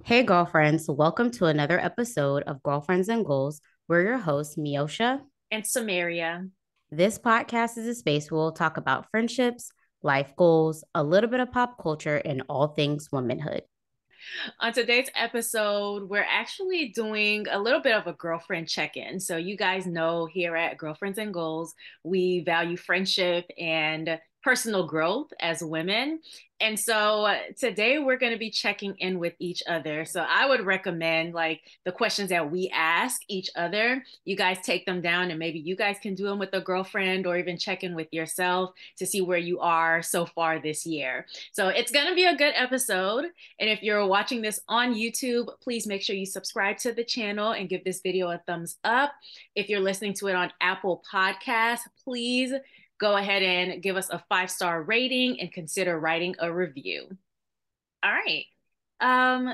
Hey, girlfriends, welcome to another episode of Girlfriends and Goals. We're your hosts, Miosha. And Samaria. This podcast is a space where we'll talk about friendships, life goals, a little bit of pop culture, and all things womanhood. On today's episode, we're actually doing a little bit of a girlfriend check in. So, you guys know here at Girlfriends and Goals, we value friendship and personal growth as women. And so, today we're going to be checking in with each other. So, I would recommend like the questions that we ask each other, you guys take them down and maybe you guys can do them with a girlfriend or even check in with yourself to see where you are so far this year. So, it's going to be a good episode. And if you're watching this on YouTube, please make sure you subscribe to the channel and give this video a thumbs up. If you're listening to it on Apple Podcasts, please go ahead and give us a 5-star rating and consider writing a review. All right.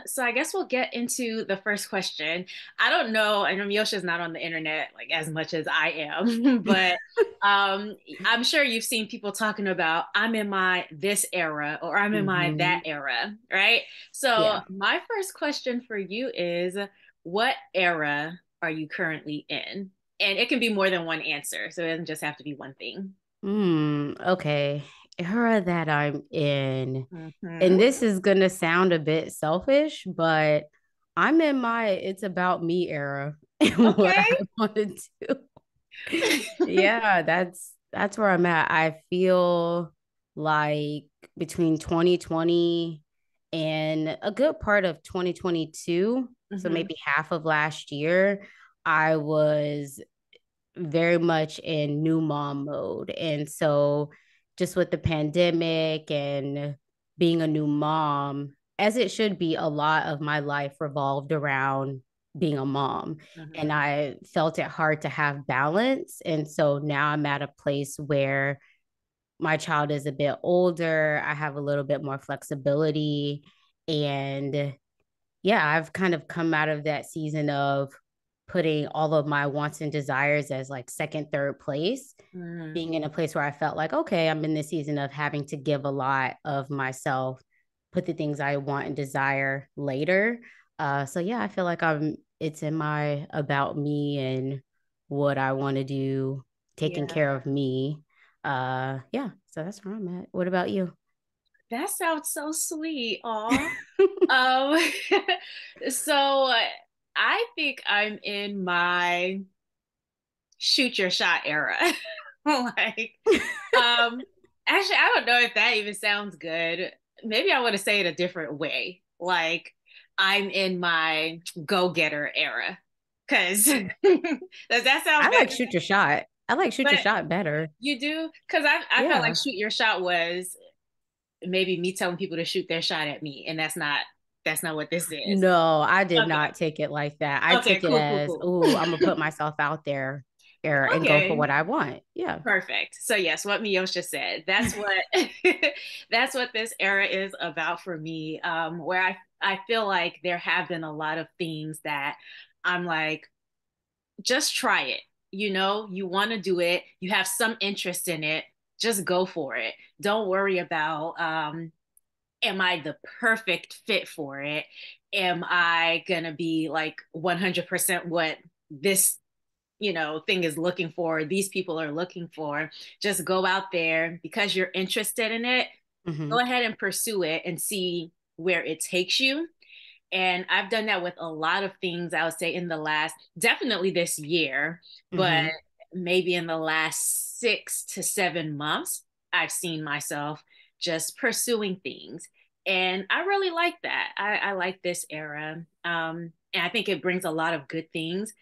So I guess we'll get into the first question. I don't know, I know Yosha's not on the internet like as much as I am, but I'm sure you've seen people talking about I'm in my this era or I'm in my that Mhm. era, right? So Yeah. my first question for you is what era are you currently in? And it can be more than one answer, so it doesn't just have to be one thing. Okay. Era that I'm in. And Hmm. this is going to sound a bit selfish, but I'm in my it's about me era and what I Okay. want to do. Yeah, that's where I'm at. I feel like between 2020 and a good part of 2022, so Hmm. maybe half of last year, I was very much in new mom mode. And so just with the pandemic and being a new mom, as it should be, a lot of my life revolved around being a mom. And Hmm. I felt it hard to have balance. And so now I'm at a place where my child is a bit older. I have a little bit more flexibility. And yeah, I've kind of come out of that season of putting all of my wants and desires as like second, third place, Hmm. being in a place where I felt like, okay, I'm in this season of having to give a lot of myself, put the things I want and desire later. So yeah, I feel like it's in my about me and what I want to do, taking Yeah. care of me. Yeah, so that's where I'm at. What about you? That sounds so sweet. Aw. Um, so I think I'm in my shoot your shot era. Like, um, actually, I don't know if that even sounds good. Maybe I want to say it a different way. Like, I'm in my go-getter era. Because does that sound I better? like shoot your shot. I like shoot But your shot better. you do? Because I felt like Yeah. shoot your shot was maybe me telling people to shoot their shot at me, and that's not what this is. No, I did Okay. not take it like that. I Okay, took it cool, cool, as, cool. oh, I'm gonna put myself out there and go for Okay, what I want. Yeah. perfect. So yes, what Miosha said. That's what that's what this era is about for me. Where I feel like there have been a lot of things that I'm like, just try it. You want to do it, you have some interest in it, just go for it. Don't worry about am I the perfect fit for it? Am I gonna be like 100% what this thing is looking for, these people are looking for? Just go out there because you're interested in it. Go Hmm. ahead and pursue it and see where it takes you. And I've done that with a lot of things, I would say, in the last, definitely this year, but Hmm. maybe in the last 6 to 7 months, I've seen myself just pursuing things. And I really like that. I like this era. And I think it brings a lot of good things.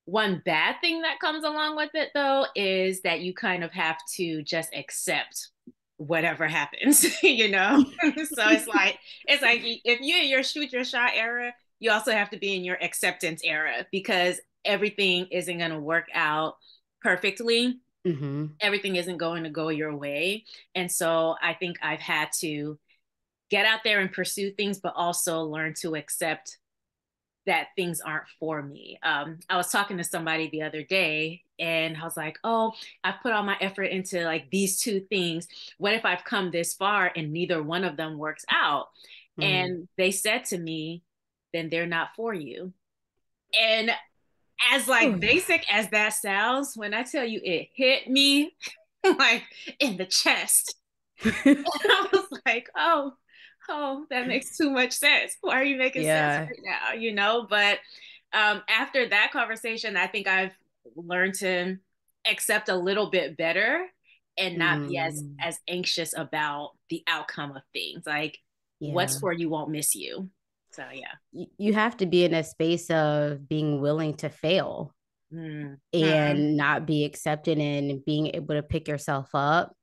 One bad thing that comes along with it, though, is that you kind of have to just accept whatever happens, you know? So it's like if you're in your shoot your shot era, you also have to be in your acceptance era because everything isn't going to work out perfectly. Hmm. Everything isn't going to go your way. And so I think I've had to get out there and pursue things, but also learn to accept that things aren't for me. I was talking to somebody the other day and I was like, oh, I put all my effort into like these two things. What if I've come this far and neither one of them works out? Hmm. And they said to me, then they're not for you. And as Oh like yeah. basic as that sounds, when I tell you it hit me like in the chest, I was like, oh, that makes too much sense. Why are you making sense Yeah. right now? But after that conversation, I think I've learned to accept a little bit better and not be Mm, as anxious about the outcome of things. Like what's yeah. for you won't miss you. So yeah. You have to be in a space of being willing to fail Mm-hmm. and not be accepted and being able to pick yourself up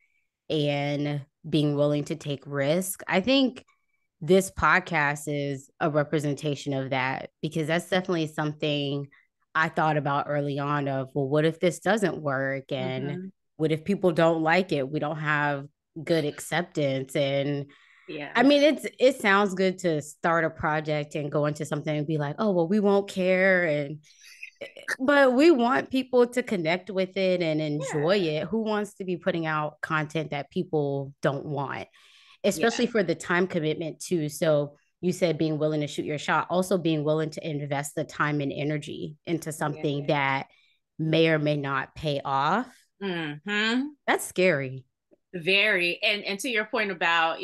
and being willing to take risk. I think this podcast is a representation of that because that's definitely something I thought about early on of, well, what if this doesn't work? And Mm-hmm. what if people don't like it? We don't have good acceptance. And I Yeah. mean, it sounds good to start a project and go into something and be like, oh, well, we won't care. And but we want people to connect with it and enjoy Yeah. it. Who wants to be putting out content that people don't want? Yeah. Especially for the time commitment too. So you said being willing to shoot your shot, also being willing to invest the time and energy into Yeah. something that may or may not pay off. Mm-hmm. That's scary. Very. And to your point about,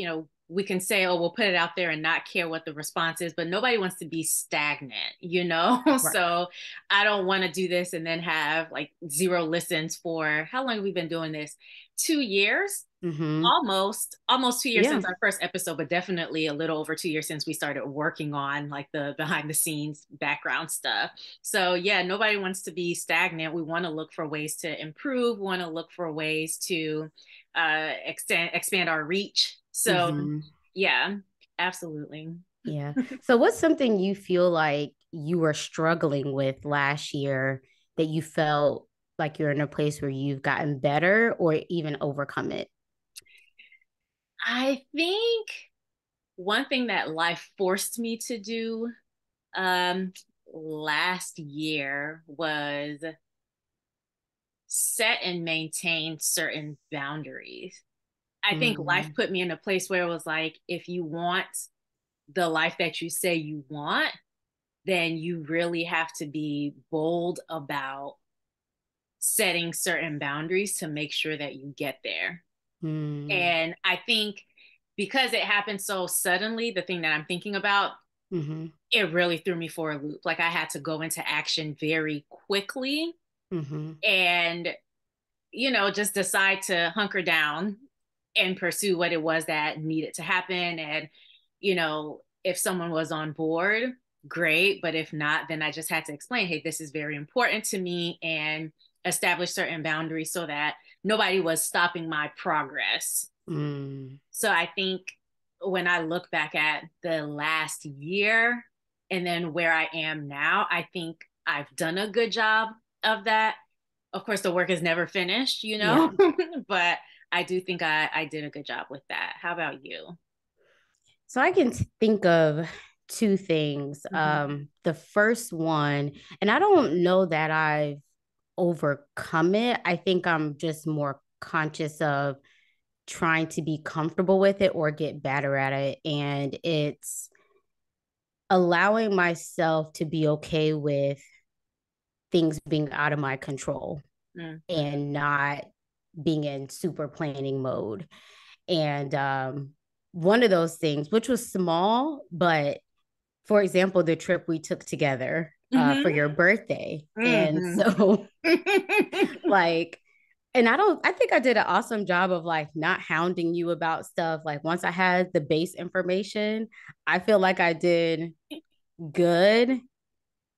we can say, oh, we'll put it out there and not care what the response is, but nobody wants to be stagnant. Right. So I don't want to do this and then have like zero listens for how long have we been doing this? 2 years? Mm-hmm. Almost 2 years Yeah. since our first episode, but definitely a little over 2 years since we started working on like the behind the scenes background stuff. So yeah, nobody wants to be stagnant. We want to look for ways to improve. We want to look for ways to expand our reach. So Mm-hmm. yeah, absolutely. Yeah. So what's something you feel like you were struggling with last year that you felt like you're in a place where you've gotten better or even overcome it? I think one thing that life forced me to do um, last year was set and maintain certain boundaries. I think life Mm, put me in a place where it was like, if you want the life that you say you want, then you really have to be bold about setting certain boundaries to make sure that you get there. mm, And I think because it happened so suddenly, the thing that I'm thinking about, mhm, it really threw me for a loop. Like I had to go into action very quickly mhm, and just decide to hunker down and pursue what it was that needed to happen. And, if someone was on board, great. But if not, then I just had to explain, hey, this is very important to me and establish certain boundaries so that nobody was stopping my progress. mm. So I think when I look back at the last year and then where I am now, I think I've done a good job of that. Of course, the work is never finished, Yeah. but I do think I did a good job with that. How about you? So I can think of two things. Mm-hmm. The first one, and I don't know that I've overcome it. I think I'm just more conscious of trying to be comfortable with it or get better at it. And it's allowing myself to be okay with things being out of my control Mm-hmm. and not being in super planning mode. And one of those things, which was small, but for example, the trip we took together for Mm-hmm. your birthday. And Mm-hmm. so, like, and I think I did an awesome job of like not hounding you about stuff. Like, once I had the base information, I feel like I did good.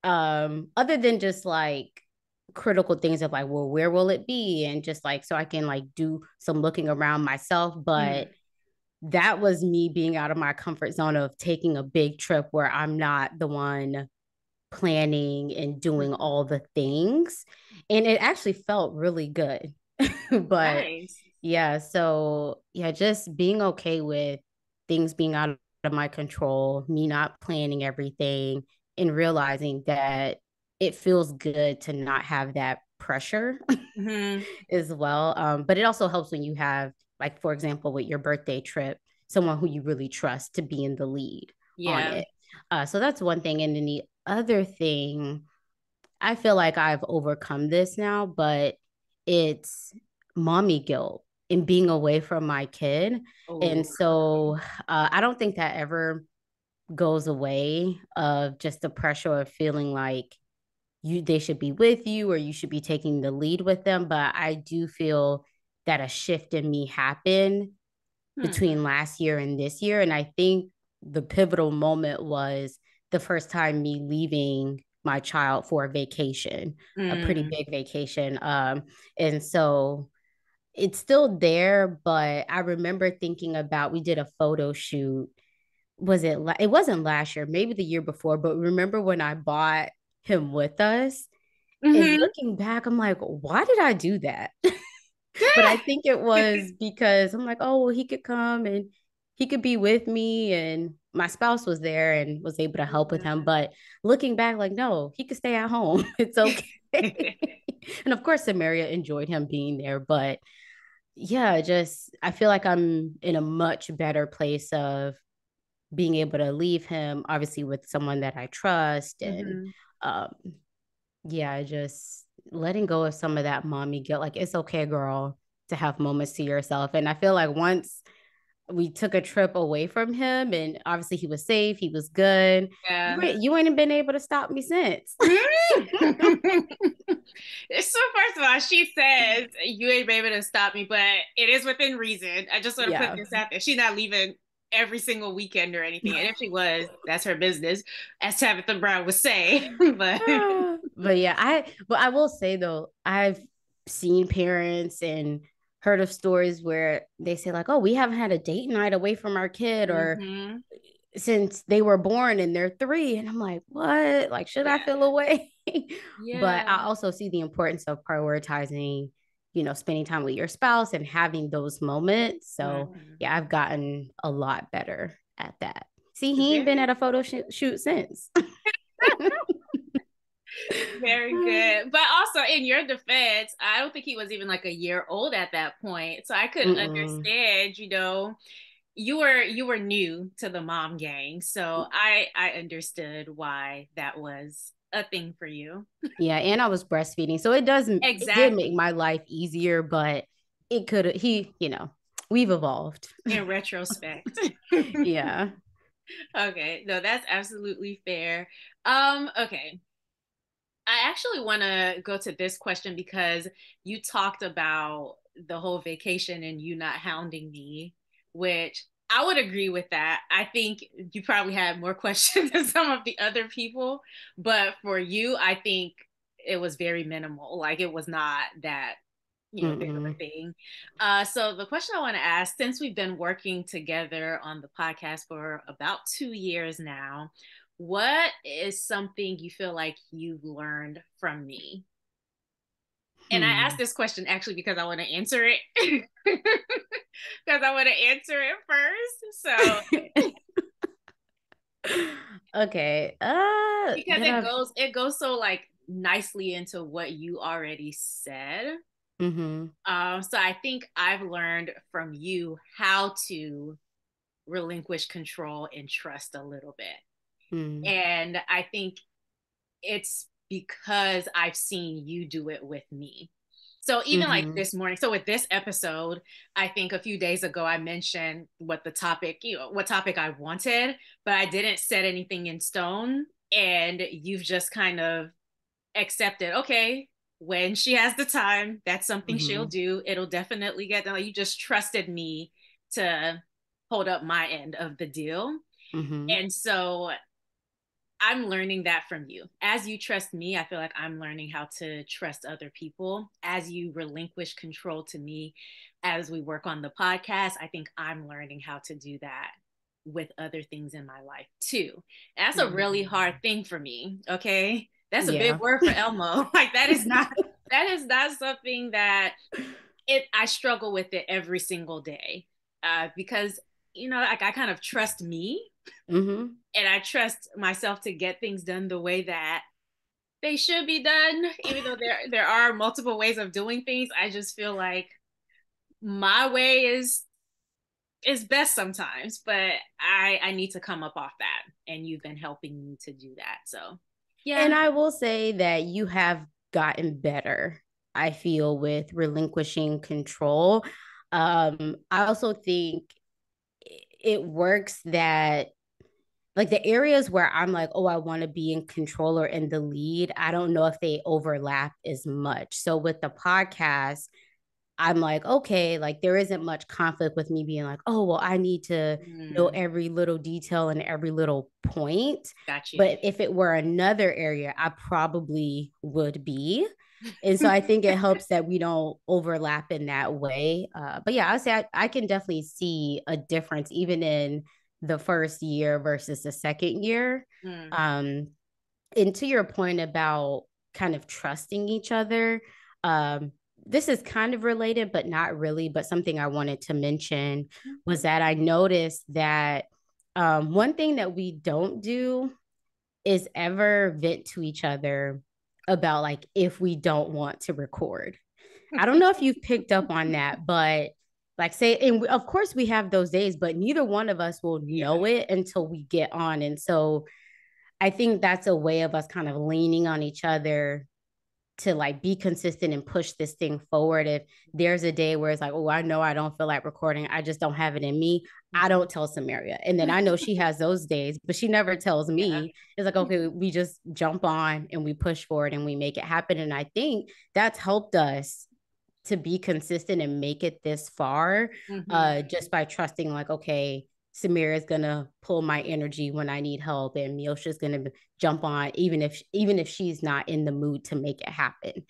Other than just like critical things of like, well, where will it be? And just like, so I can like do some looking around myself. But that was me being out of my comfort zone of taking a big trip where I'm not the one planning and doing Mm-hmm. all the things. And it actually felt really good. But Nice. yeah, so yeah, just being okay with things being out of my control, me not planning everything, and realizing that it feels good to not have that pressure Mm-hmm. as well. But it also helps when you have, like, for example, with your birthday trip, someone who you really trust to be in the lead on Yeah. it. So that's one thing. And then the other thing, I feel like I've overcome this now, but it's mommy guilt and being away from my kid. And Oh. so I don't think that ever goes away of just the pressure of feeling like they should be with you or you should be taking the lead with them. But I do feel that a shift in me happened Hmm. between last year and this year. And I think the pivotal moment was the first time me leaving my child for a vacation, a pretty Mm. big vacation. And so it's still there, but I remember thinking about we did a photo shoot. It wasn't last year, maybe the year before, but remember when I bought him with us? And Hmm. looking back, I'm like, why did I do that? But I think it was because I'm like, oh, well, he could come and he could be with me. And my spouse was there and was able to help with him. But looking back, like, no, he could stay at home. It's okay. And of course, Samaria enjoyed him being there. But yeah, just I feel like I'm in a much better place of being able to leave him, obviously, with someone that I trust. And Hmm. um, yeah, just letting go of some of that mommy guilt. Like, it's okay, girl, to have moments to yourself. And I feel like once we took a trip away from him, and obviously he was safe, he was good. Yeah. You ain't been able to stop me since. So first of all, she says you ain't be able to stop me, but it is within reason. I just want to put Yeah. this out there. She's not leaving every single weekend or anything. And if she was, that's her business, as Tabitha Brown would say. But But yeah, but I will say though, I've seen parents and heard of stories where they say like, "Oh, we haven't had a date night away from our kid," or hmm, since they were born and they're 3. And I'm like, what? Like, should I yeah, feel away? But yeah, I also see the importance of prioritizing, spending time with your spouse and having those moments. So hmm, yeah, I've gotten a lot better at that. See, he ain't been very, at a photo shoot since. very good. But also in your defense, I don't think he was even like a year old at that point. So I could Mm-mm. understand, you were new to the mom gang, so I understood why that was a thing for you. Yeah, and I was breastfeeding. So it did make Exactly. my life easier, but it could we've evolved. In retrospect. Yeah. Okay, no, that's absolutely fair. Okay. I actually want to go to this question because you talked about the whole vacation and you not hounding me, which I would agree with that. I think you probably had more questions than some of the other people, but for you, I think it was very minimal. Like it was not that, big of a Mm-mm. thing. So the question I want to ask, since we've been working together on the podcast for about 2 years now, what is something you feel like you've learned from me? And I asked Hmm. this question actually because I want to answer it. Because I want to answer it first. So Okay. because That it I've goes it goes so like nicely into what you already said. mm-hmm. So I think I've learned from you how to relinquish control and trust a little bit. Mm-hmm. And I think it's because I've seen you do it with me. So even like Mm-hmm. this morning, so with this episode, I think a few days ago I mentioned what topic I wanted, but I didn't set anything in stone. And you've just kind of accepted, okay, when she has the time, that's something she'll Mm-hmm. do. It'll definitely get done. Like, you just trusted me to hold up my end of the deal. Mm-hmm. And so I'm learning that from you. As you trust me, I feel like I'm learning how to trust other people. As you relinquish control to me, as we work on the podcast, I think I'm learning how to do that with other things in my life too. That's a Mm-hmm. really hard thing for me. Okay. That's a big Yeah. word for Elmo. Like that is not something that I struggle with it every single day. Because like I kind of trust me Mm-hmm. and I trust myself to get things done the way that they should be done, even though there are multiple ways of doing things. I just feel like my way is it's best sometimes, but I need to come up off that, and you've been helping me to do that. So yeah. And I will say that you have gotten better, I feel, with relinquishing control. I also think it works that like the areas where I'm like, oh, I want to be in control or in the lead, I don't know if they overlap as much. So with the podcast, I'm like, okay, like there isn't much conflict with me being like, oh, well, I need to know Mm, every little detail and every little point. got you. But if it were another area, I probably would be. And so I think it helps that we don't overlap in that way. But yeah, I would say I can definitely see a difference even in the first year versus the second year. Mm, Um, and to your point about kind of trusting each other, um, this is kind of related, but not really. But something I wanted to mention was that I noticed that one thing that we don't do is ever vent to each other about like if we don't want to record. I don't know if you've picked up on that, but like say, and of course we have those days, but neither one of us will yeah. know it until we get on. And so I think that's a way of us kind of leaning on each other to like be consistent and push this thing forward. If there's a day where it's like, oh, I know I don't feel like recording, I just don't have it in me, I don't tell Samaria. And then I know she has those days, but she never tells Yeah. me. It's like, okay, we just jump on and we push forward and we make it happen. And I think that's helped us to be consistent and make it this far, Mm-hmm. just by trusting like, okay, Samira is gonna pull my energy when I need help, and Miosha's gonna jump on even if she's not in the mood to make it happen.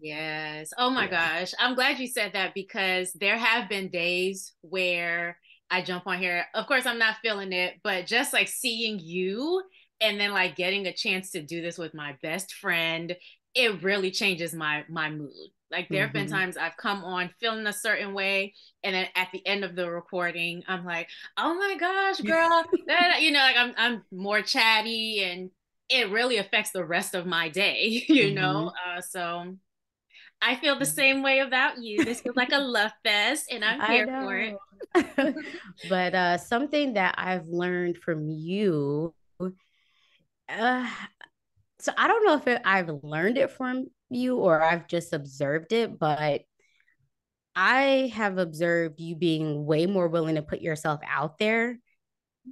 Yes. Oh my Yeah. gosh. I'm glad you said that because there have been days where I jump on here. Of course, I'm not feeling it, but just like seeing you and then like getting a chance to do this with my best friend, it really changes my mood. Like there have been Mm-hmm. times I've come on feeling a certain way, and then at the end of the recording, I'm like, "Oh my gosh, girl!" Like I'm more chatty, and it really affects the rest of my day. Mm-hmm. So I feel the same way about you. This feels like a love fest, and I'm I here for it. know. But something that I've learned from you, uh, so I don't know if I've learned it from you or I've just observed it, but I have observed you being way more willing to put yourself out there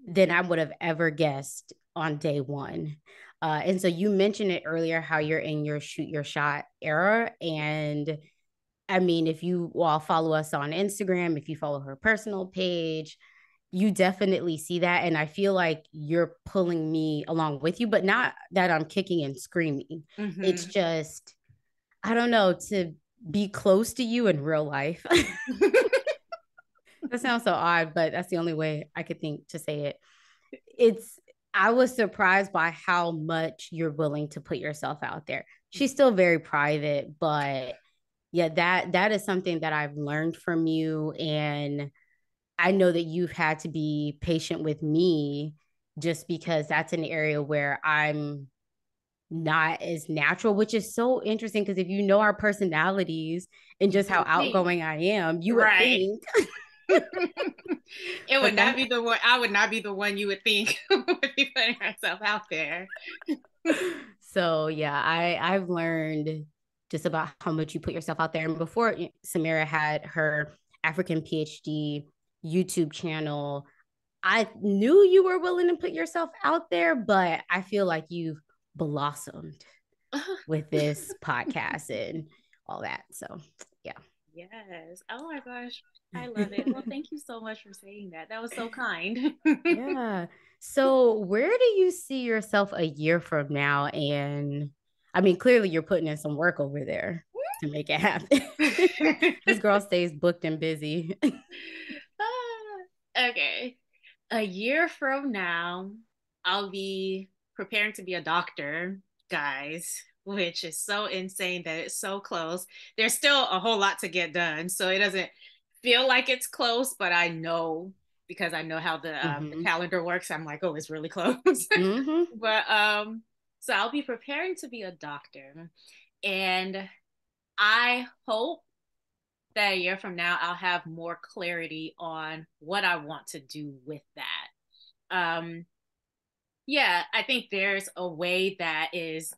than I would have ever guessed on day one. And so you mentioned it earlier how you're in your shoot your shot era. And I mean, if you all follow us on Instagram, if you follow her personal page, you definitely see that. And I feel like you're pulling me along with you, but not that I'm kicking and screaming. It's Mm-hmm. just, I don't know, to be close to you in real life. That sounds so odd, but that's the only way I could think to say it. It's I was surprised by how much you're willing to put yourself out there. She's still very private, but yeah, that is something that I've learned from you, and I know that you've had to be patient with me just because that's an area where I'm not as natural, which is so interesting because if you know our personalities and You just how would think, outgoing I am, you would right? think. It would But not that be the one. I would not be the one you would think would be putting herself out there. so yeah, I've learned just about how much you put yourself out there. And before Samira had her African PhD YouTube channel, I knew you were willing to put yourself out there, but I feel like you've blossomed with this podcast and all that. So yeah. Yes. Oh my gosh. I love it. Well, thank you so much for saying that. That was so kind. Yeah. So where do you see yourself a year from now? And I mean, clearly you're putting in some work over there to make it happen. This girl stays booked and busy. Okay. A year from now, I'll be preparing to be a doctor, guys, which is so insane that it's so close. There's still a whole lot to get done, so it doesn't feel like it's close, but I know because I know how the Mm-hmm. calendar works. I'm like, oh, it's really close. Mm-hmm. But so I'll be preparing to be a doctor, and I hope that a year from now, I'll have more clarity on what I want to do with that. Yeah, I think there's a way that is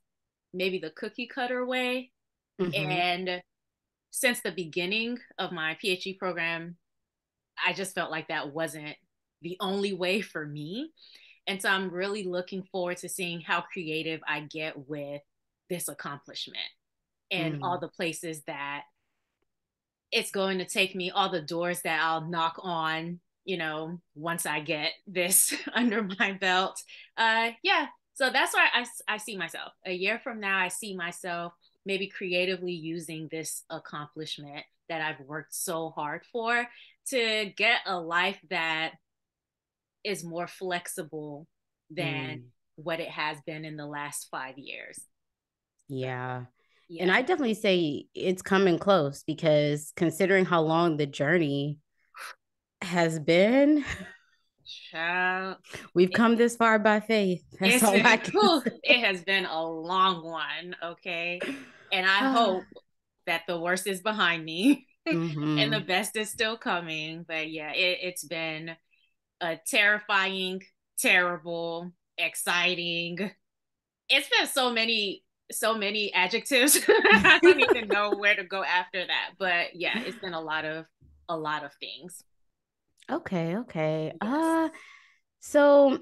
maybe the cookie cutter way. Mm-hmm. And since the beginning of my PhD program, I just felt like that wasn't the only way for me. And so I'm really looking forward to seeing how creative I get with this accomplishment and all Mm. the places that it's going to take me, all the doors that I'll knock on, once I get this under my belt. Yeah. So that's why I see myself a year from now. I see myself maybe creatively using this accomplishment that I've worked so hard for to get a life that is more flexible than Mm. what it has been in the last 5 years. So, Yeah. And yeah. I definitely say it's coming close because considering how long the journey has been, Child, we've come this far by faith. That's it's all I been, can whew, say. it has been a long one, okay? And I hope that the worst is behind me and the Mm-hmm. best is still coming. But yeah, it's been a terrifying, terrible, exciting. It's been so many adjectives. I don't even know where to go after that. But yeah, it's been a lot of things. Okay, okay. Yes. So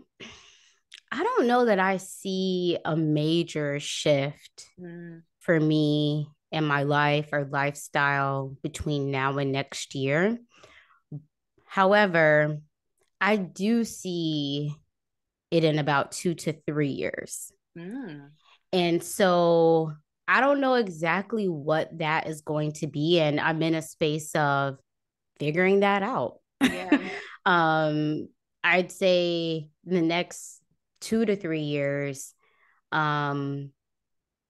I don't know that I see a major shift Mm, for me in my life or lifestyle between now and next year. However, I do see it in about 2 to 3 years. mm, And so I don't know exactly what that is going to be. And I'm in a space of figuring that out. yeah. um, I'd say the next 2 to 3 years, um,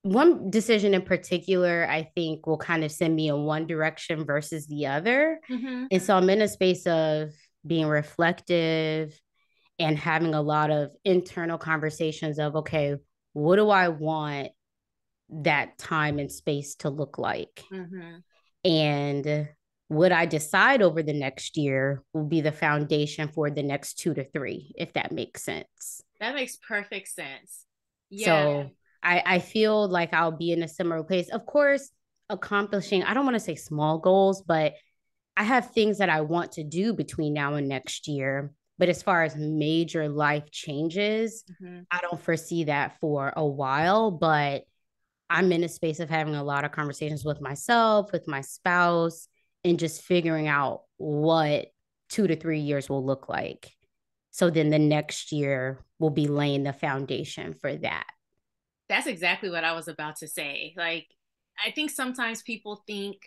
one decision in particular, I think will kind of send me in one direction versus the other. Mm-hmm. And so I'm in a space of being reflective and having a lot of internal conversations of, okay, what do I want that time and space to look like? Mm-hmm. And what I decide over the next year will be the foundation for the next 2 to 3, if that makes sense. That makes perfect sense. Yeah. So I feel like I'll be in a similar place. Of course, accomplishing, I don't want to say small goals, but I have things that I want to do between now and next year. But as far as major life changes, Mm-hmm. I don't foresee that for a while. But I'm in a space of having a lot of conversations with myself, with my spouse, and just figuring out what 2 to 3 years will look like. So then the next year will be laying the foundation for that. That's exactly what I was about to say. Like, I think sometimes people think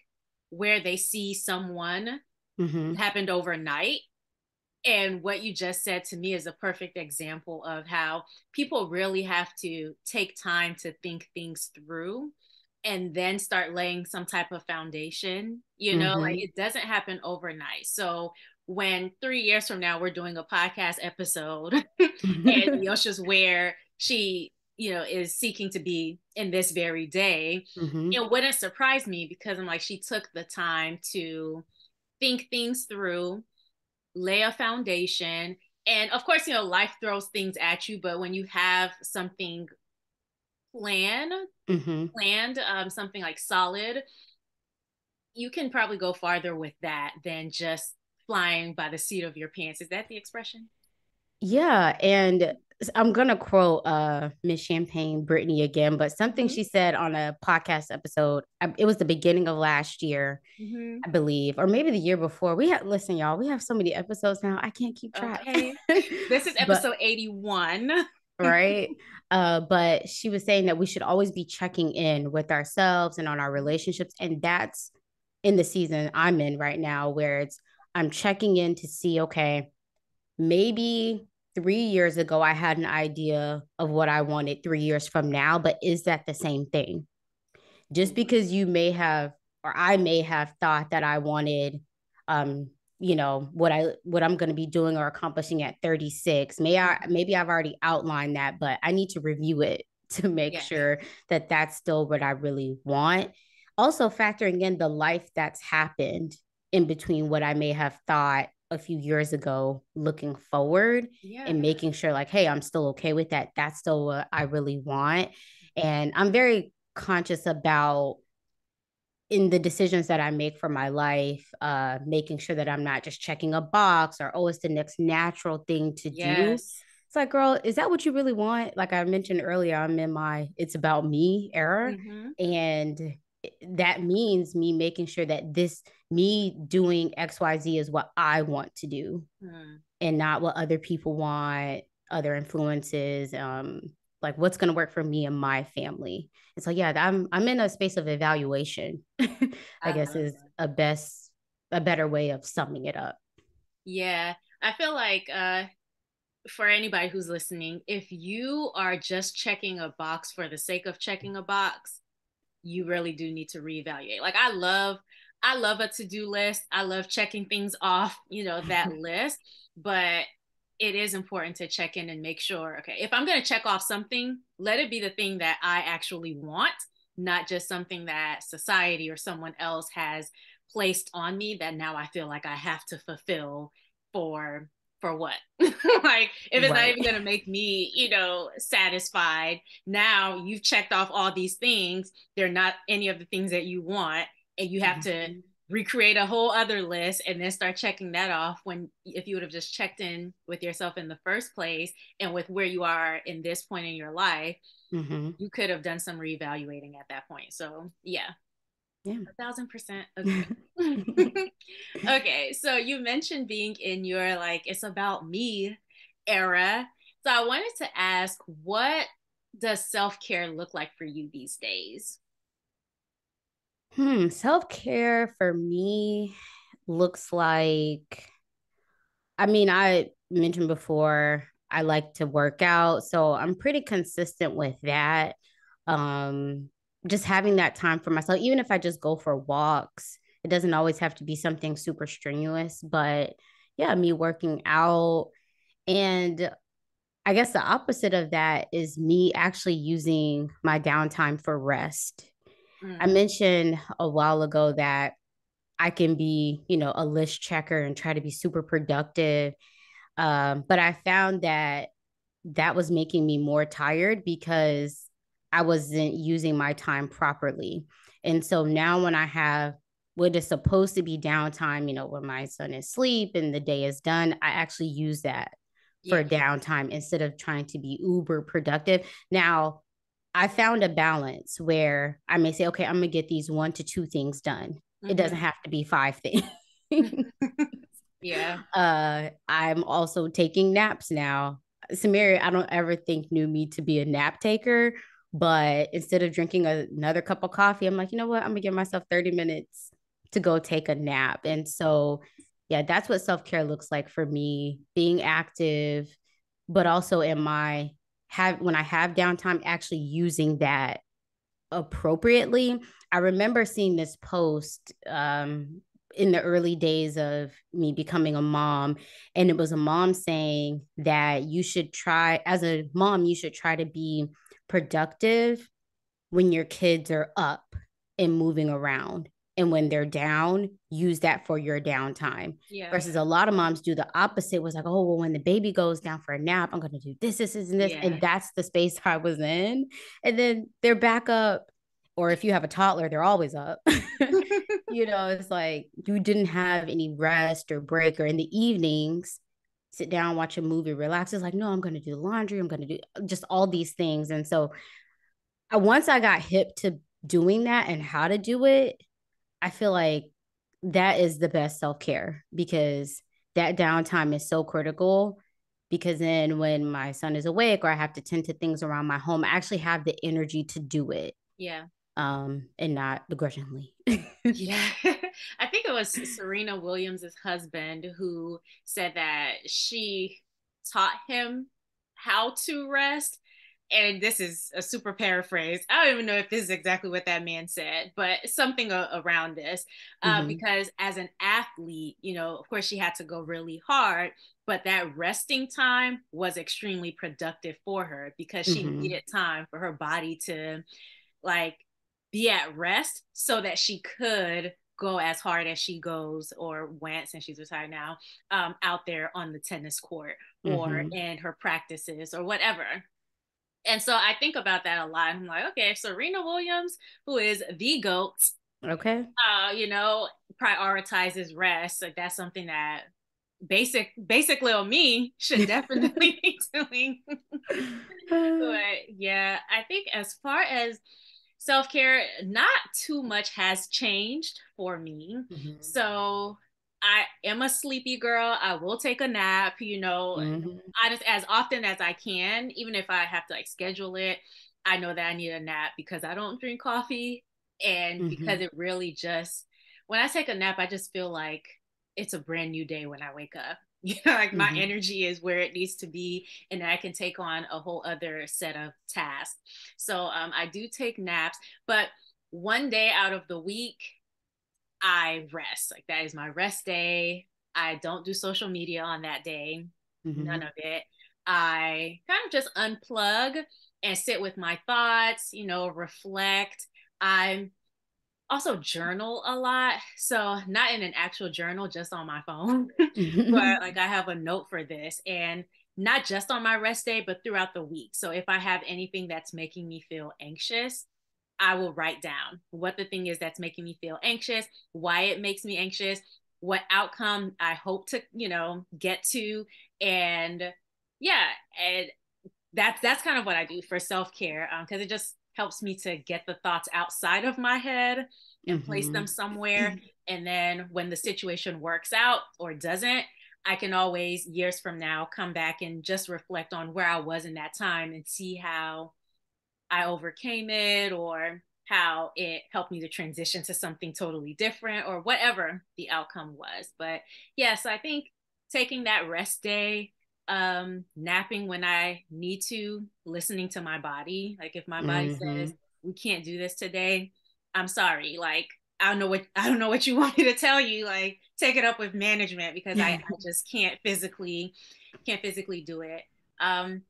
where they see someone Mm-hmm. happened overnight. And what you just said to me is a perfect example of how people really have to take time to think things through and then start laying some type of foundation. Like Mm-hmm. it doesn't happen overnight. So when 3 years from now we're doing a podcast episode and Yosha's where she, is seeking to be in this very day, Mm-hmm. it wouldn't surprise me because I'm like, she took the time to think things through, lay a foundation. And of course, life throws things at you, but when you have something planned, Mm-hmm. something like solid, you can probably go farther with that than just flying by the seat of your pants. Is that the expression? Yeah, and I'm gonna quote Miss Champagne Brittany again, but something Mm-hmm. she said on a podcast episode, it was the beginning of last year, Mm-hmm. I believe, or maybe the year before. We had listen, y'all, we have so many episodes now, I can't keep track. Okay. This is But episode 81. right. But she was saying that we should always be checking in with ourselves and on our relationships. And that's in the season I'm in right now, where I'm checking in to see, okay, maybe 3 years ago, I had an idea of what I wanted 3 years from now, but is that the same thing? Just because you may have, or I may have thought that I wanted, um, what I'm going to be doing or accomplishing at 36. Maybe I've already outlined that, but I need to review it to make Yes. sure that that's still what I really want. also factoring in the life that's happened in between what I may have thought a few years ago, looking forward Yeah. and making sure, like, hey, I'm still okay with that. That's still what I really want. And I'm very conscious about in the decisions that I make for my life, making sure that I'm not just checking a box or, oh, it's the next natural thing to do. Yes. It's like, girl, is that what you really want? Like I mentioned earlier, I'm in my it's about me era. Mm-hmm. And that means me making sure that me doing XYZ is what I want to do Mm. and not what other people want, other influences, like what's going to work for me and my family. And so, yeah, I'm in a space of evaluation, I I guess love is that. a better way of summing it up. Yeah. I feel like for anybody who's listening, if you are just checking a box for the sake of checking a box, you really do need to reevaluate. Like I love a to-do list. I love checking things off, that list, but it is important to check in and make sure, okay, if I'm going to check off something, let it be the thing that I actually want, not just something that society or someone else has placed on me that now I feel like I have to fulfill for what? Like if it's not Right. even going to make me, satisfied, now you've checked off all these things, they're not any of the things that you want, and you have to Mm-hmm. recreate a whole other list and then start checking that off, when if you would have just checked in with yourself in the first place and with where you are in this point in your life, Mm-hmm. you could have done some reevaluating at that point. So yeah, Yeah. 1,000% agree. Okay, so you mentioned being in your like it's about me era. So I wanted to ask, what does self-care look like for you these days? Self-care for me looks like, I mean, I mentioned before I like to work out, so I'm pretty consistent with that. Um, just having that time for myself, even if I just go for walks, it doesn't always have to be something super strenuous, but yeah, me working out. And I guess the opposite of that is me actually using my downtime for rest. I Mm, mentioned a while ago that I can be, a list checker and try to be super productive. But I found that that was making me more tired because I wasn't using my time properly. And so now when I have what is supposed to be downtime, when my son is asleep and the day is done, I actually use that yeah. for downtime instead of trying to be uber productive. Now, I found a balance where I may say, okay, I'm going to get these 1 to 2 things done. It doesn't Hmm. have to be 5 things. Yeah. I'm also taking naps now. Samiri, I don't ever think knew me to be a nap taker, but instead of drinking another cup of coffee, I'm like, you know what? I'm gonna give myself 30 minutes to go take a nap. And so, yeah, that's what self-care looks like for me, being active, but also in my have when I have downtime, actually using that appropriately. I remember seeing this post in the early days of me becoming a mom, and it was a mom saying that you should try, as a mom, you should try to be productive when your kids are up and moving around. And when they're down, use that for your downtime. Yeah. Versus a lot of moms do the opposite, was like, oh, well, when the baby goes down for a nap, I'm going to do this, and this. Yeah. And that's the space I was in. And then they're back up. Or if you have a toddler, they're always up. It's like you didn't have any rest or break, or in the evenings, sit down, watch a movie, relax. It's like, no, I'm going to do laundry. I'm going to do just all these things. And so once I got hip to doing that and how to do it, I feel like that is the best self care because that downtime is so critical. Because then when my son is awake or I have to tend to things around my home, I actually have the energy to do it, Yeah. and not begrudgingly. Yeah. I think it was Serena Williams' husband who said that she taught him how to rest. And this is a super paraphrase. I don't even know if this is exactly what that man said, but something around this. Mm-hmm. Because as an athlete, of course, she had to go really hard, but that resting time was extremely productive for her because she Mm-hmm. needed time for her body to like be at rest so that she could go as hard as she goes or went since she's retired now, out there on the tennis court or Mm-hmm. in her practices or whatever. And so I think about that a lot. I'm like, okay, if Serena Williams, who is the GOAT, Okay. you know, prioritizes rest, like that's something that basically on me should definitely be doing. But yeah, I think as far as self care, not too much has changed for me. Mhm. So I am a sleepy girl. I will take a nap, you know, Mhm. I just as often as I can, even if I have to like schedule it. I know that I need a nap because I don't drink coffee and because Mhm. it really just when I take a nap, I just feel like it's a brand new day when I wake up. You know, like my Mhm. energy is where it needs to be, and I can take on a whole other set of tasks. So I do take naps, but one day out of the week, I rest. Like that is my rest day. I don't do social media on that day, none Mhm. of it. I kind of just unplug and sit with my thoughts, you know, reflect. I also journal a lot. So, not in an actual journal, just on my phone, but like I have a note for this and not just on my rest day, but throughout the week. So, if I have anything that's making me feel anxious, I will write down what the thing is that's making me feel anxious, why it makes me anxious, what outcome I hope to, you know, get to. And yeah, and that's kind of what I do for self-care because it just helps me to get the thoughts outside of my head and place them Mhm. somewhere. And then when the situation works out or doesn't, I can always years from now come back and just reflect on where I was in that time and see how I overcame it or how it helped me to transition to something totally different or whatever the outcome was. But yes, I think taking that rest day, napping when I need to, listening to my body. Like if my body says Mhm. we can't do this today, I'm sorry. Like I don't know what you want me to tell you. Like take it up with management because I just can't physically do it. Um,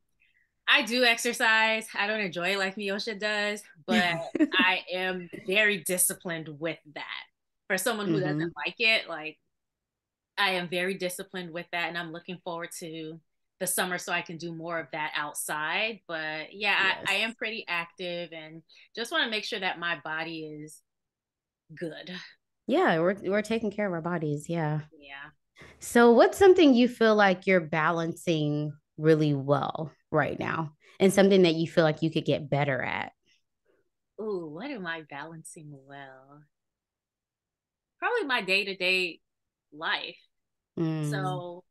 I do exercise. I don't enjoy it like Miosha does, but I am very disciplined with that. For someone who doesn't Mhm. like it, like I am very disciplined with that, and I'm looking forward to the summer so I can do more of that outside. But yeah, I Yes. am pretty active and just want to make sure that my body is good. Yeah, we're taking care of our bodies. Yeah. Yeah. So, what's something you feel like you're balancing really well right now, and something that you feel like you could get better at? Ooh, what am I balancing well? Probably my day to day life. Mm. So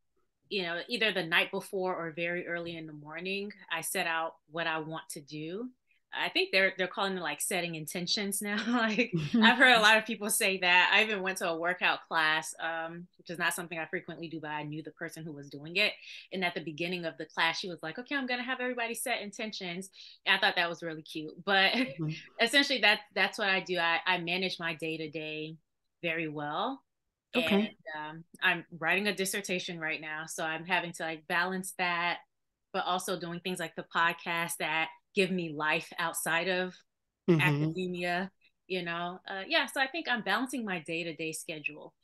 you know, either the night before or very early in the morning, I set out what I want to do. I think they're calling it like setting intentions now. Like I've heard a lot of people say that. I even went to a workout class, which is not something I frequently do, but I knew the person who was doing it. And at the beginning of the class, she was like, "Okay, I'm gonna have everybody set intentions." And I thought that was really cute. But essentially, that's what I do. I manage my day to day very well, and Okay. I'm writing a dissertation right now, so I'm having to like balance that, but also doing things like the podcast that give me life outside of Mm-hmm. academia. You know, yeah. So I think I'm balancing my day to day schedule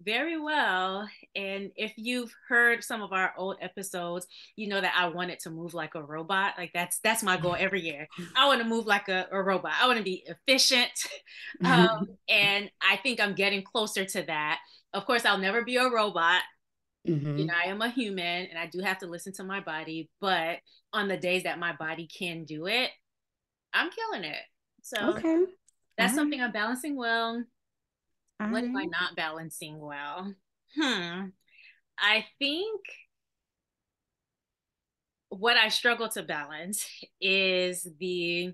very well. And if you've heard some of our old episodes, you know that I wanted to move like a robot. Like that's my goal every year. I want to move like a robot. I want to be efficient. Um, and I think I'm getting closer to that. Of course, I'll never be a robot. You know, Mm-hmm. I am a human and I do have to listen to my body, but on the days that my body can do it, I'm killing it. So Okay. All that's something right. I'm balancing well. All What am I right. not balancing well? Hmm. I think what I struggle to balance is the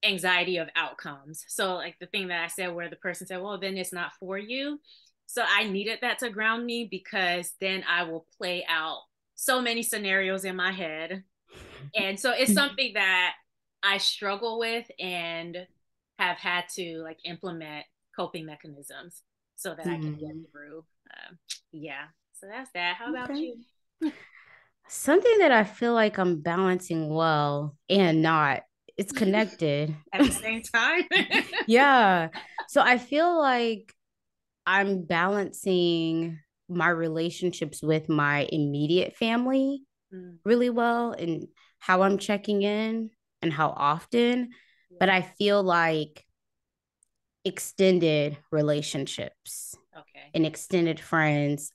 anxiety of outcomes. So, like the thing that I said, where the person said, well, then it's not for you. So, I needed that to ground me because then I will play out so many scenarios in my head. And so, it's something that I struggle with and have had to like implement coping mechanisms so that I can get Mhm. through. Yeah. So, that's that. How about Okay. you? Something that I feel like I'm balancing well and not. it's connected. At the same time. Yeah. So I feel like I'm balancing my relationships with my immediate family Mm, really well and how I'm checking in and how often. But yeah. I feel like extended relationships Okay. and extended friends,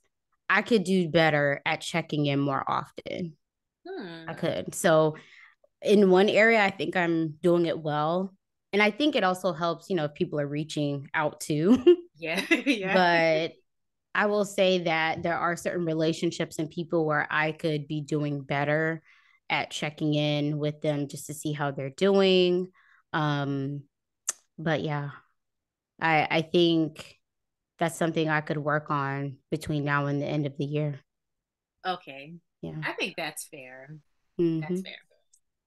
I could do better at checking in more often. I Hmm. could. So in one area, I think I'm doing it well. And I think it also helps, if people are reaching out too. Yeah. Yeah. But I will say that there are certain relationships and people where I could be doing better at checking in with them just to see how they're doing. Um, but yeah, I think that's something I could work on between now and the end of the year. Okay. Yeah. I think that's fair. That's Mm-hmm.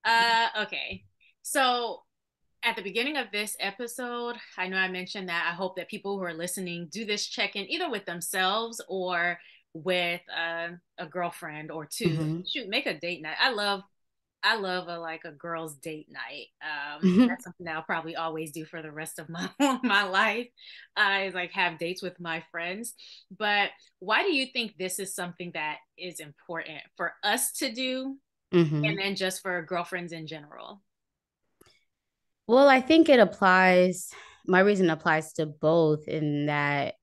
fair. Okay. So at the beginning of this episode, I know I mentioned that I hope that people who are listening do this check-in either with themselves or with a girlfriend or two. Mm-hmm. Shoot, make a date night. I love a like a girls' date night. Mm-hmm. That's something that I'll probably always do for the rest of my my life. Is like have dates with my friends. But why do you think this is something that is important for us to do, and Mm-hmm. then just for girlfriends in general? Well, I think it applies. My reason applies to both in that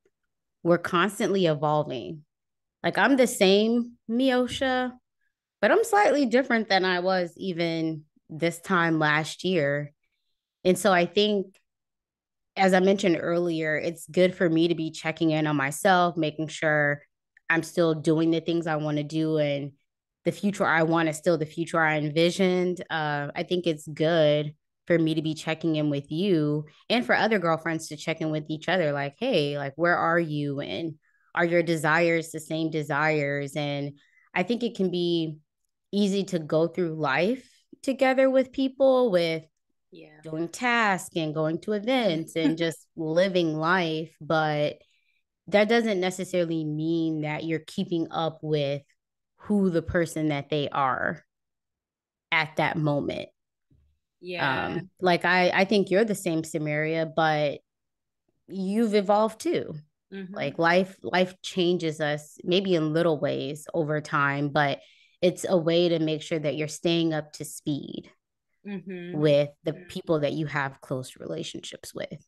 we're constantly evolving. Like I'm the same Miosha, but I'm slightly different than I was even this time last year. And so I think, as I mentioned earlier, it's good for me to be checking in on myself, making sure I'm still doing the things I want to do and the future I want is still the future I envisioned. I think it's good for me to be checking in with you and for other girlfriends to check in with each other like, hey, like, where are you? And are your desires the same desires? And I think it can be easy to go through life together with people with Yeah. doing tasks and going to events and just living life. But that doesn't necessarily mean that you're keeping up with who the person that they are at that moment. Yeah. Like I think you're the same Samaria, but you've evolved too. Mm-hmm. Like life changes us maybe in little ways over time, but it's a way to make sure that you're staying up to speed Mm-hmm. with the people that you have close relationships with.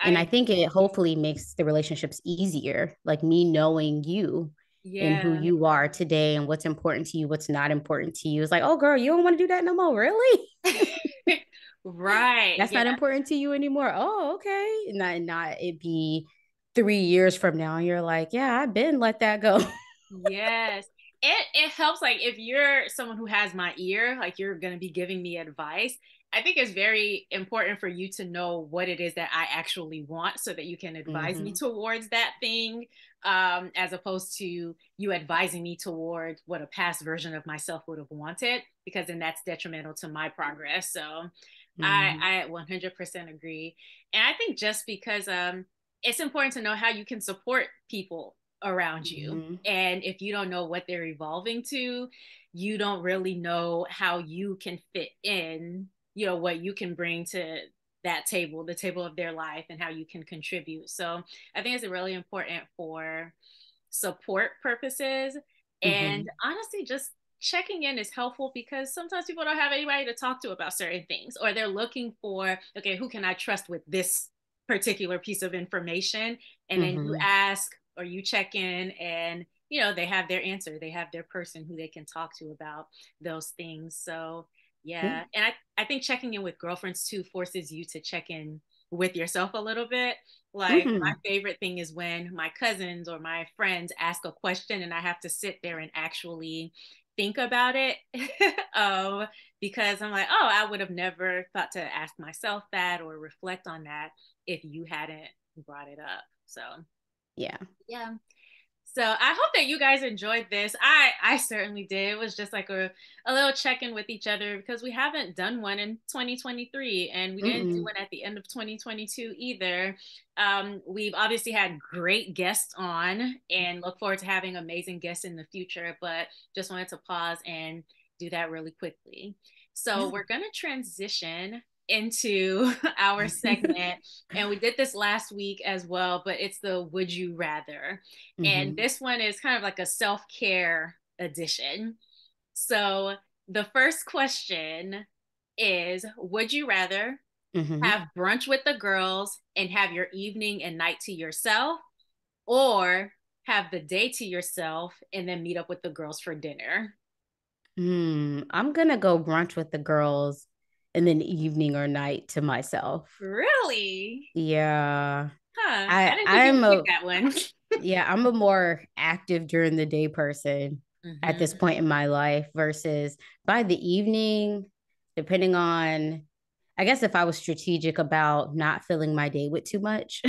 And I I think it hopefully makes the relationships easier, like me knowing you and who yeah. you are today and what's important to you, what's not important to you. It's like, oh, girl, you don't want to do that no more. Really? Right. That's Yeah. not important to you anymore. Oh, okay. Not it be 3 years from now. And you're like, yeah, I've been let that go. Yes. It helps like if you're someone who has my ear, like you're going to be giving me advice. I think it's very important for you to know what it is that I actually want so that you can advise me Mm-hmm. towards that thing, as opposed to you advising me towards what a past version of myself would have wanted, because then that's detrimental to my progress. So Mm-hmm. I 100% agree. And I think just because it's important to know how you can support people around you. Mm-hmm. And if you don't know what they're evolving to, you don't really know how you can fit in, what you can bring to that table, the table of their life, and how you can contribute. So I think it's really important for support purposes. And Mm-hmm. honestly, just checking in is helpful because sometimes people don't have anybody to talk to about certain things, or they're looking for, okay, who can I trust with this particular piece of information? And then you Mm-hmm. ask or you check in, and they have their answer, they have their person who they can talk to about those things. So Yeah. yeah. And I think checking in with girlfriends too forces you to check in with yourself a little bit. Like my Mm-hmm. favorite thing is when my cousins or my friends ask a question and I have to sit there and actually think about it. um, because I'm like, oh, I would have never thought to ask myself that or reflect on that if you hadn't brought it up. So Yeah. yeah. So I hope that you guys enjoyed this. I certainly did. It was just like a little check-in with each other because we haven't done one in 2023 and we didn't do Mm-mm. one at the end of 2022 either. We've obviously had great guests on and look forward to having amazing guests in the future, but just wanted to pause and do that really quickly. So Yeah. we're going to transition into our segment. And we did this last week as well, but it's the Would You Rather. And Hmm. this one is kind of like a self care edition. So the first question is, would you rather Hmm. have brunch with the girls and have your evening and night to yourself, or have the day to yourself and then meet up with the girls for dinner? I'm gonna go brunch with the girls and then evening or night to myself. Really? Yeah. Huh. I I didn't think you I'm would pick a that one. yeah, I'm a more active during the day person at this Hmm. point in my life versus by the evening, depending on, I guess if I was strategic about not filling my day with too much,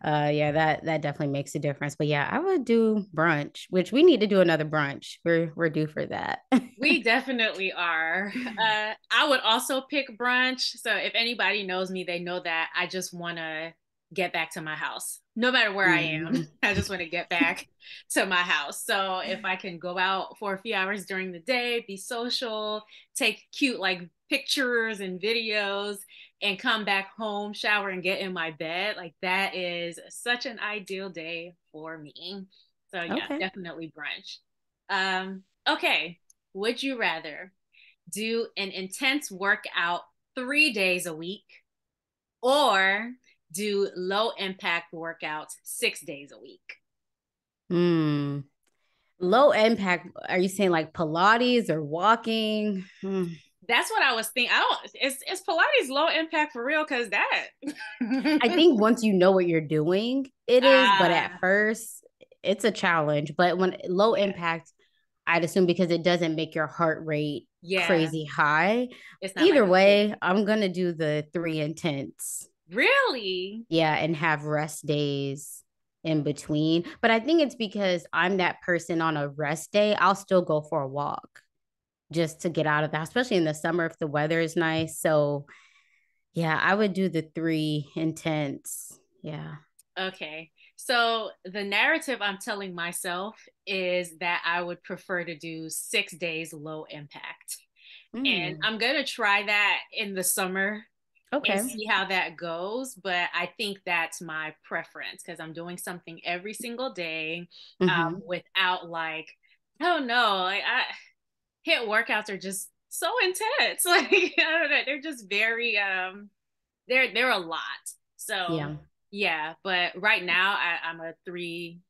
yeah, that definitely makes a difference. But yeah, I would do brunch, which we need to do another brunch. We're due for that. We definitely are. I would also pick brunch. So if anybody knows me, they know that I just want to get back to my house. No matter where I am, Mhm. I just want to get back to my house. So if I can go out for a few hours during the day, be social, take cute like pictures and videos, and come back home, shower, and get in my bed, like that is such an ideal day for me. So yeah, Okay. definitely brunch. Okay. Would you rather do an intense workout 3 days a week or do low impact workouts 6 days a week? Hmm. Low impact. Are you saying like Pilates or walking? That's what I was thinking. I don't, is Pilates low impact for real? Because that. I think once you know what you're doing, it is, but at Ah, first, it's a challenge. But when low yeah. impact, I'd assume because it doesn't make your heart rate Yeah. crazy high. It's not like Either a big. way, I'm gonna do the three intense. Really? Yeah, and have rest days in between. But I think it's because I'm that person on a rest day, I'll still go for a walk just to get out of the house, especially in the summer if the weather is nice. So yeah, I would do the three intense. Yeah. Okay. So the narrative I'm telling myself is that I would prefer to do 6 days low impact. And Mm, I'm going to try that in the summer and okay. see how that goes. But I think that's my preference because I'm doing something every single day Hmm. without like, I don't know, like hit workouts are just so intense. Like, I don't know, they're just very, they're a lot. So Yeah. yeah, but right now I'm a three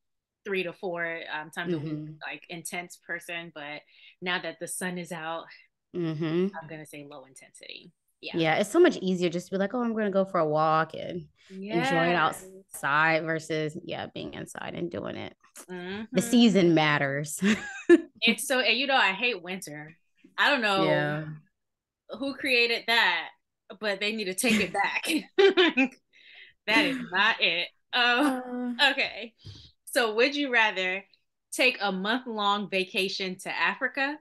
to four times a week Hmm. like intense person. But now that the sun is out, Hmm. I'm gonna say low intensity. Yeah. Yeah, it's so much easier just to be like, oh, I'm going to go for a walk and enjoy it Yes. outside versus, yeah, being inside and doing it. The Hmm. season matters. It's so, and you know, I hate winter. I don't know Yeah. who created that, but they need to take it back. That is not it. Oh, Uh, okay. So, would you rather take a month-long vacation to Africa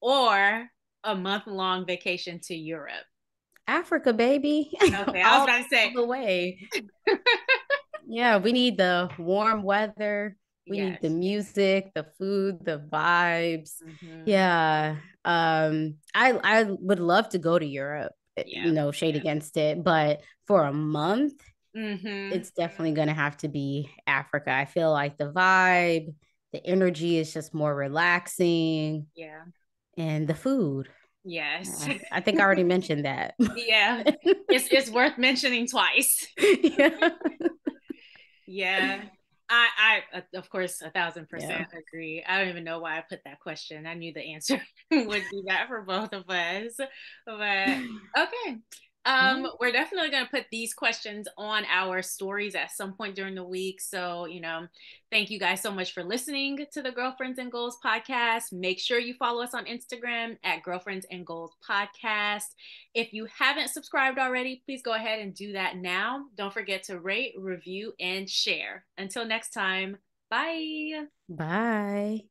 or a month-long vacation to Europe? Africa, baby, Okay, I was all about to say, the way. Yeah, we need the warm weather. We need the yes. music, the food, the vibes. Hmm. Yeah. I would love to go to Europe. Yeah. No shade against it, but for a month, Hmm. it's definitely going to have to be Africa. I feel like the vibe, the energy is just more relaxing, Yeah. and the food. Yes. I think I already mentioned that. Yeah. It's worth mentioning twice. Yeah. Yeah. I of course 1,000% Yeah. agree. I don't even know why I put that question. I knew the answer would be that for both of us. But okay. Yeah. We're definitely gonna put these questions on our stories at some point during the week. So, thank you guys so much for listening to the Girlfriends and Goals podcast. Make sure you follow us on Instagram at Girlfriends and Goals Podcast. If you haven't subscribed already, please go ahead and do that now. Don't forget to rate, review, and share. Until next time, bye. Bye.